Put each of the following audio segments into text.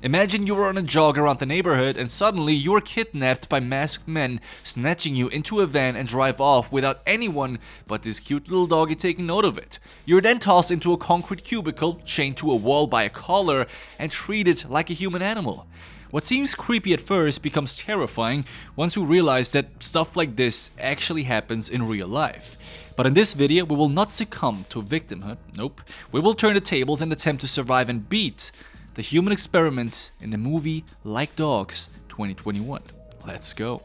Imagine you were on a jog around the neighborhood and suddenly you are kidnapped by masked men, snatching you into a van and drive off without anyone but this cute little doggy taking note of it. You're then tossed into a concrete cubicle, chained to a wall by a collar, and treated like a human animal. What seems creepy at first becomes terrifying once you realize that stuff like this actually happens in real life. But in this video, we will not succumb to victimhood, nope. We will turn the tables and attempt to survive and beat the human experiment in the movie Like Dogs 2021. Let's go.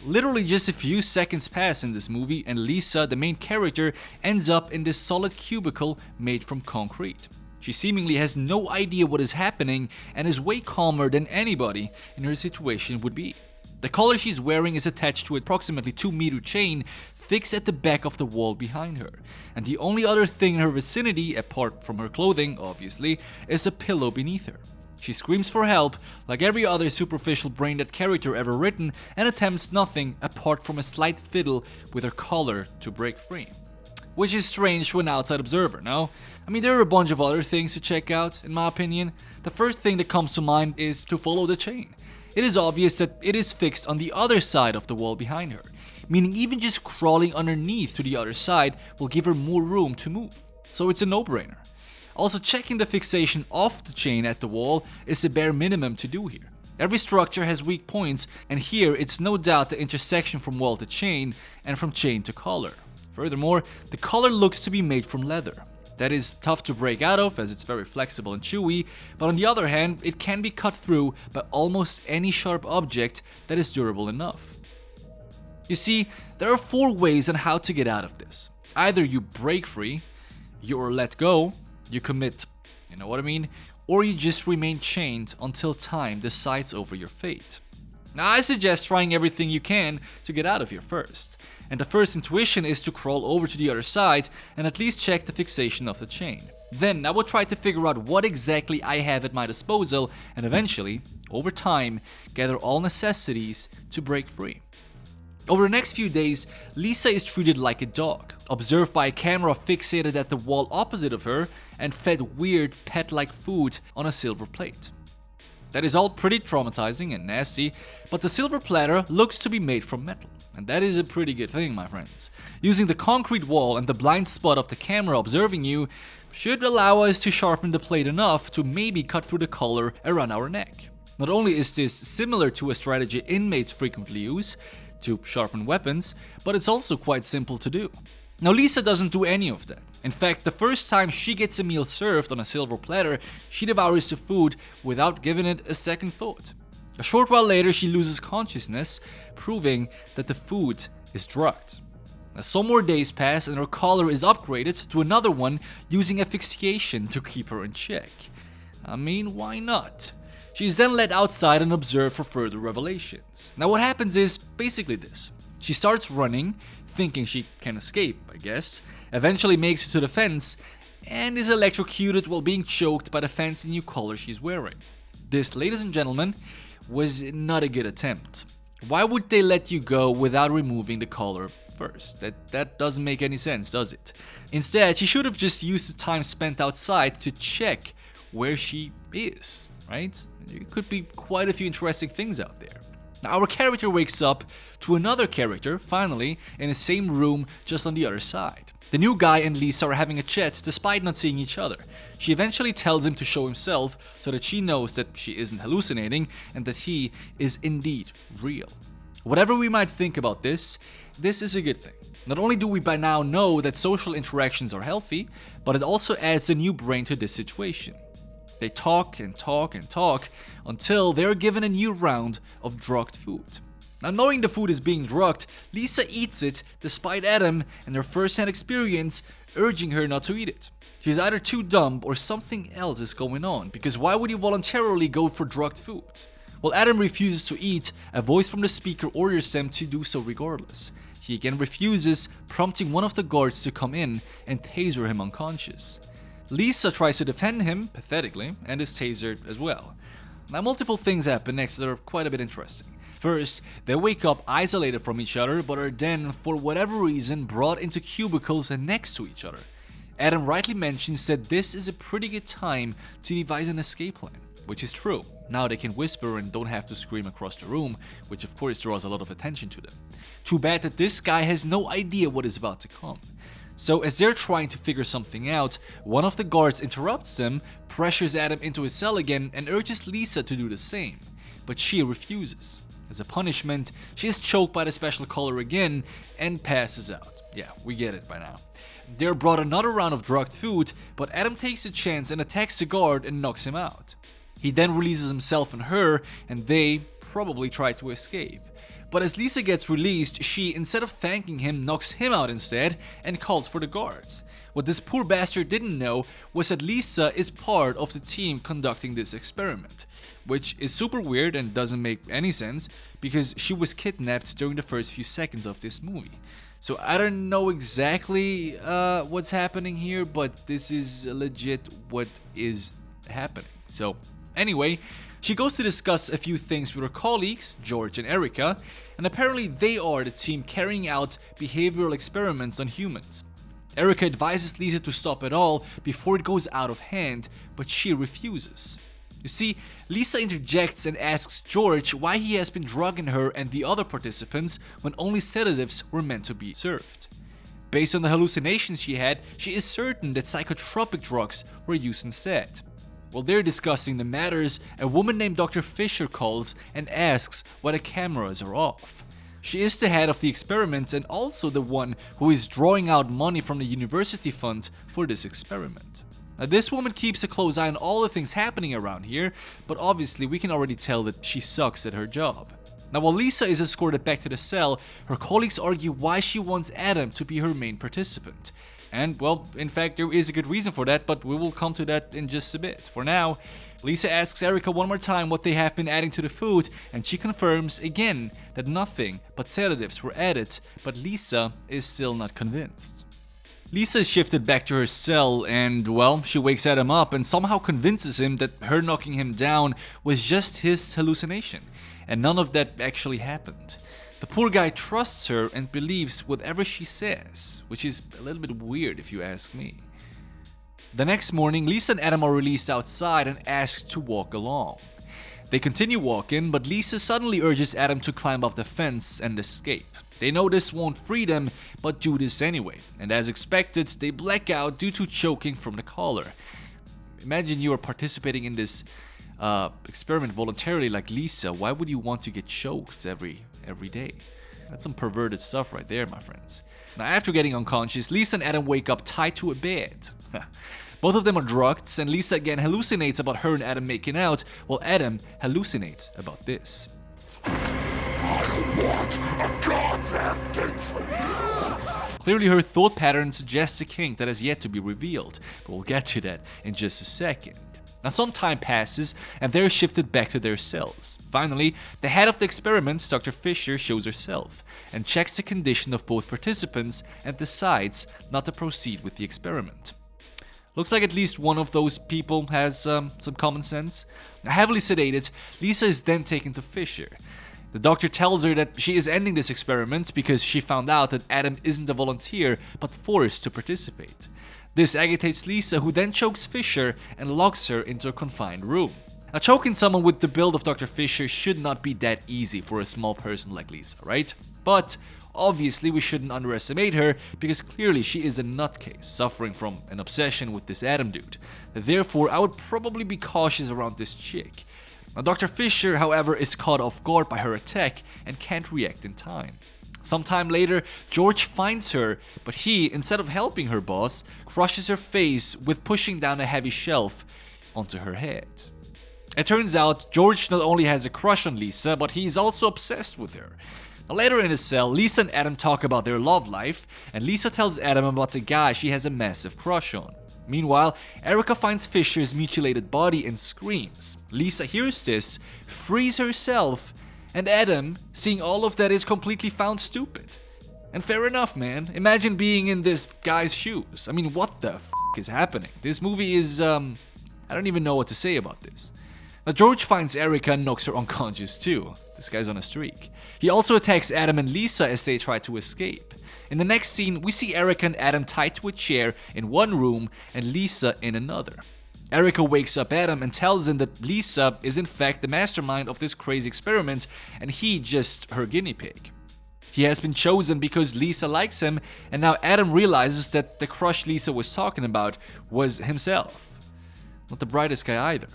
Literally just a few seconds pass in this movie and Lisa, the main character, ends up in this solid cubicle made from concrete. She seemingly has no idea what is happening and is way calmer than anybody in her situation would be. The collar she's wearing is attached to an approximately 2-meter chain fixed at the back of the wall behind her. And the only other thing in her vicinity, apart from her clothing obviously, is a pillow beneath her. She screams for help like every other superficial brain-dead character ever written and attempts nothing apart from a slight fiddle with her collar to break free. Which is strange to an outside observer, no? I mean, there are a bunch of other things to check out, in my opinion. The first thing that comes to mind is to follow the chain. It is obvious that it is fixed on the other side of the wall behind her, meaning even just crawling underneath to the other side will give her more room to move. So it's a no-brainer. Also, checking the fixation of the chain at the wall is the bare minimum to do here. Every structure has weak points, and here it's no doubt the intersection from wall to chain and from chain to collar. Furthermore, the collar looks to be made from leather. That is tough to break out of as it's very flexible and chewy, but on the other hand, it can be cut through by almost any sharp object that is durable enough. You see, there are 4 ways on how to get out of this. Either you break free, you're let go, you commit, you know what I mean, or you just remain chained until time decides over your fate. Now, I suggest trying everything you can to get out of here first. And the first intuition is to crawl over to the other side and at least check the fixation of the chain. Then I will try to figure out what exactly I have at my disposal and eventually, over time, gather all necessities to break free. Over the next few days, Lisa is treated like a dog, observed by a camera fixated at the wall opposite of her and fed weird pet-like food on a silver plate. That is all pretty traumatizing and nasty, but the silver platter looks to be made from metal. And that is a pretty good thing, my friends. Using the concrete wall and the blind spot of the camera observing you should allow us to sharpen the plate enough to maybe cut through the collar around our neck. Not only is this similar to a strategy inmates frequently use to sharpen weapons, but it's also quite simple to do. Now, Lisa doesn't do any of that. In fact, the first time she gets a meal served on a silver platter, she devours the food without giving it a second thought. A short while later, she loses consciousness, proving that the food is drugged. Now, some more days pass and her collar is upgraded to another one using asphyxiation to keep her in check. I mean, why not? She is then led outside and observed for further revelations. Now, what happens is basically this. She starts running, thinking she can escape, I guess, eventually makes it to the fence, and is electrocuted while being choked by the fancy new collar she's wearing. This, ladies and gentlemen, was not a good attempt. Why would they let you go without removing the collar first? That doesn't make any sense, does it? Instead, she should have just used the time spent outside to check where she is, right? There could be quite a few interesting things out there. Now, our character wakes up to another character, finally, in the same room just on the other side. The new guy and Lisa are having a chat despite not seeing each other. She eventually tells him to show himself so that she knows that she isn't hallucinating and that he is indeed real. Whatever we might think about this is a good thing. Not only do we by now know that social interactions are healthy, but it also adds a new brain to this situation. They talk and talk and talk until they're given a new round of drugged food. Now, knowing the food is being drugged, Lisa eats it despite Adam and their first-hand experience urging her not to eat it. She's either too dumb or something else is going on, because why would you voluntarily go for drugged food? While Adam refuses to eat, a voice from the speaker orders them to do so regardless. He again refuses, prompting one of the guards to come in and taser him unconscious. Lisa tries to defend him, pathetically, and is tasered as well. Now, multiple things happen next that are quite a bit interesting. First, they wake up isolated from each other, but are then, for whatever reason, brought into cubicles next to each other. Adam rightly mentions that this is a pretty good time to devise an escape plan, which is true. Now they can whisper and don't have to scream across the room, which of course draws a lot of attention to them. Too bad that this guy has no idea what is about to come. So as they're trying to figure something out, one of the guards interrupts them, pressures Adam into his cell again, and urges Lisa to do the same. But she refuses. As a punishment, she is choked by the special collar again and passes out. Yeah, we get it by now. They're brought another round of drugged food, but Adam takes a chance and attacks the guard and knocks him out. He then releases himself and her, and they probably try to escape. But as Lisa gets released, she, instead of thanking him, knocks him out instead and calls for the guards. What this poor bastard didn't know was that Lisa is part of the team conducting this experiment, which is super weird and doesn't make any sense because she was kidnapped during the first few seconds of this movie. So I don't know exactly what's happening here, but this is legit what is happening. So anyway, she goes to discuss a few things with her colleagues, George and Erica, and apparently they are the team carrying out behavioral experiments on humans. Erica advises Lisa to stop it all before it goes out of hand, but she refuses. You see, Lisa interjects and asks George why he has been drugging her and the other participants when only sedatives were meant to be served. Based on the hallucinations she had, she is certain that psychotropic drugs were used instead. While they're discussing the matters, a woman named Dr. Fisher calls and asks why the cameras are off. She is the head of the experiments and also the one who is drawing out money from the university fund for this experiment. Now, this woman keeps a close eye on all the things happening around here, but obviously we can already tell that she sucks at her job. Now, while Lisa is escorted back to the cell, her colleagues argue why she wants Adam to be her main participant. And, well, in fact, there is a good reason for that, but we will come to that in just a bit. For now, Lisa asks Erica one more time what they have been adding to the food, and she confirms again that nothing but sedatives were added, but Lisa is still not convinced. Lisa is shifted back to her cell and, well, she wakes Adam up and somehow convinces him that her knocking him down was just his hallucination, and none of that actually happened. The poor guy trusts her and believes whatever she says, which is a little bit weird if you ask me. The next morning, Lisa and Adam are released outside and asked to walk along. They continue walking, but Lisa suddenly urges Adam to climb up the fence and escape. They know this won't free them, but do this anyway, and as expected, they black out due to choking from the collar. Imagine you are participating in this experiment voluntarily like Lisa. Why would you want to get choked every day? That's some perverted stuff right there, my friends. Now, after getting unconscious, Lisa and Adam wake up tied to a bed. Both of them are drugged, and Lisa again hallucinates about her and Adam making out, while Adam hallucinates about this. Clearly her thought pattern suggests a kink that has yet to be revealed, but we'll get to that in just a second. Now some time passes and they're shifted back to their cells. Finally, the head of the experiment, Dr. Fisher, shows herself and checks the condition of both participants and decides not to proceed with the experiment. Looks like at least one of those people has some common sense. Now, heavily sedated, Lisa is then taken to Fisher. The doctor tells her that she is ending this experiment because she found out that Adam isn't a volunteer but forced to participate. This agitates Lisa, who then chokes Fisher and locks her into a confined room. Now, choking someone with the build of Dr. Fisher should not be that easy for a small person like Lisa, right? But obviously we shouldn't underestimate her because clearly she is a nutcase suffering from an obsession with this Adam dude. Therefore, I would probably be cautious around this chick. Now, Dr. Fisher, however, is caught off guard by her attack and can't react in time. Sometime later, George finds her, but he, instead of helping her boss, crushes her face with pushing down a heavy shelf onto her head. It turns out George not only has a crush on Lisa, but he's also obsessed with her. Now, later in his cell, Lisa and Adam talk about their love life, and Lisa tells Adam about the guy she has a massive crush on. Meanwhile, Erica finds Fisher's mutilated body and screams. Lisa hears this, frees herself, and Adam, seeing all of that, is completely found stupid. And fair enough, man. Imagine being in this guy's shoes. I mean, what the f*** is happening? This movie is, I don't even know what to say about this. Now, George finds Erica and knocks her unconscious too. This guy's on a streak. He also attacks Adam and Lisa as they try to escape. In the next scene, we see Erica and Adam tied to a chair in one room and Lisa in another. Erica wakes up Adam and tells him that Lisa is in fact the mastermind of this crazy experiment and he just her guinea pig. He has been chosen because Lisa likes him, and now Adam realizes that the crush Lisa was talking about was himself. Not the brightest guy either.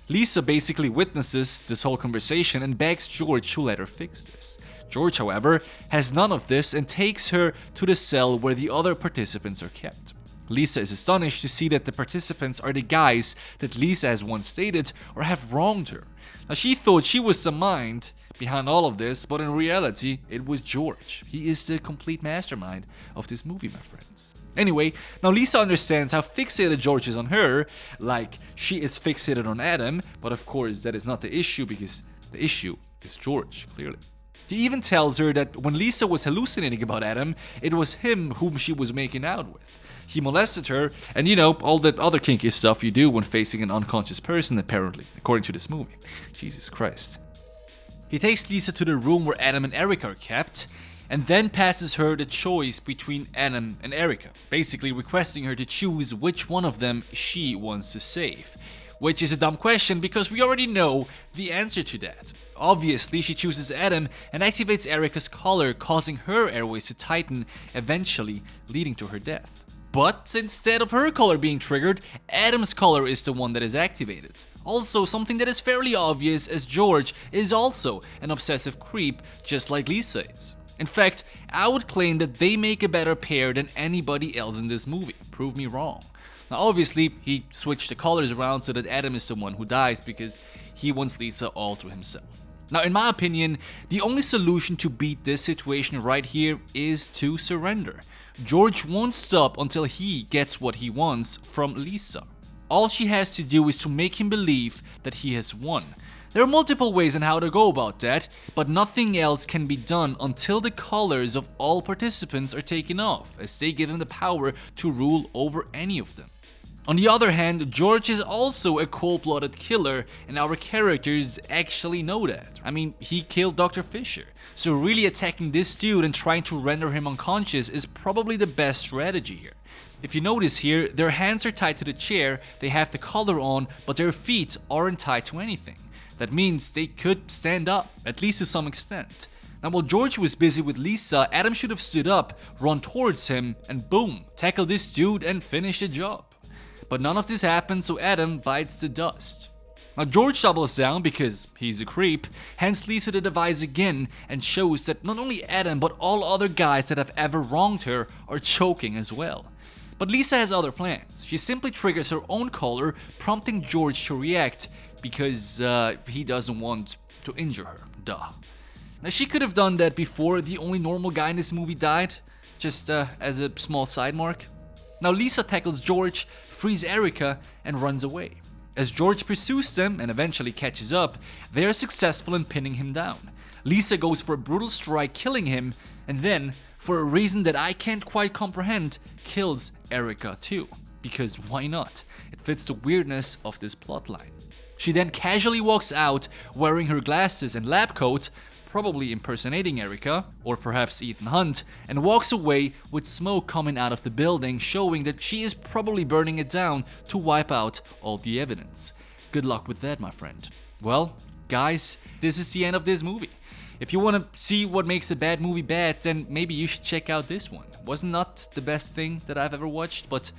Lisa basically witnesses this whole conversation and begs George to let her fix this. George, however, has none of this and takes her to the cell where the other participants are kept. Lisa is astonished to see that the participants are the guys that Lisa has once dated or have wronged her. Now she thought she was the mind behind all of this, but in reality, it was George. He is the complete mastermind of this movie, my friends. Anyway, now Lisa understands how fixated George is on her, like she is fixated on Adam, but of course that is not the issue because the issue is George, clearly. He even tells her that when Lisa was hallucinating about Adam, it was him whom she was making out with. He molested her, and you know, all that other kinky stuff you do when facing an unconscious person, apparently, according to this movie. Jesus Christ. He takes Lisa to the room where Adam and Erica are kept, and then passes her the choice between Adam and Erica, basically requesting her to choose which one of them she wants to save. Which is a dumb question because we already know the answer to that. Obviously, she chooses Adam and activates Erica's collar, causing her airways to tighten, eventually leading to her death. But instead of her collar being triggered, Adam's collar is the one that is activated. Also, something that is fairly obvious as George is also an obsessive creep just like Lisa is. In fact, I would claim that they make a better pair than anybody else in this movie. Prove me wrong. Now obviously, he switched the colors around so that Adam is the one who dies because he wants Lisa all to himself. Now in my opinion, the only solution to beat this situation right here is to surrender. George won't stop until he gets what he wants from Lisa. All she has to do is to make him believe that he has won. There are multiple ways on how to go about that, but nothing else can be done until the collars of all participants are taken off, as they give him the power to rule over any of them. On the other hand, George is also a cold-blooded killer, and our characters actually know that. I mean, he killed Dr. Fisher, so really attacking this dude and trying to render him unconscious is probably the best strategy here. If you notice here, their hands are tied to the chair, they have the collar on, but their feet aren't tied to anything. That means they could stand up, at least to some extent. Now while George was busy with Lisa, Adam should have stood up, run towards him, and boom, tackle this dude and finish the job. But none of this happened, so Adam bites the dust. Now George doubles down because he's a creep, hands Lisa the device again and shows that not only Adam but all other guys that have ever wronged her are choking as well. But Lisa has other plans. She simply triggers her own collar, prompting George to react because he doesn't want to injure her. Duh. Now she could have done that before the only normal guy in this movie died, just as a small side mark. Now Lisa tackles George, frees Erica, and runs away. As George pursues them and eventually catches up, they are successful in pinning him down. Lisa goes for a brutal strike, killing him, and then, for a reason that I can't quite comprehend, kills Erica too. Because why not? It fits the weirdness of this plotline. She then casually walks out wearing her glasses and lab coat, probably impersonating Erica, or perhaps Ethan Hunt, and walks away with smoke coming out of the building, showing that she is probably burning it down to wipe out all the evidence. Good luck with that, my friend. Well, guys, this is the end of this movie. If you want to see what makes a bad movie bad, then maybe you should check out this one. Wasn't not the best thing that I've ever watched, but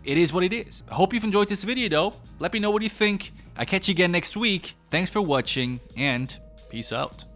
it is what it is. I hope you've enjoyed this video though. Let me know what you think. I'll catch you again next week. Thanks for watching, and peace out.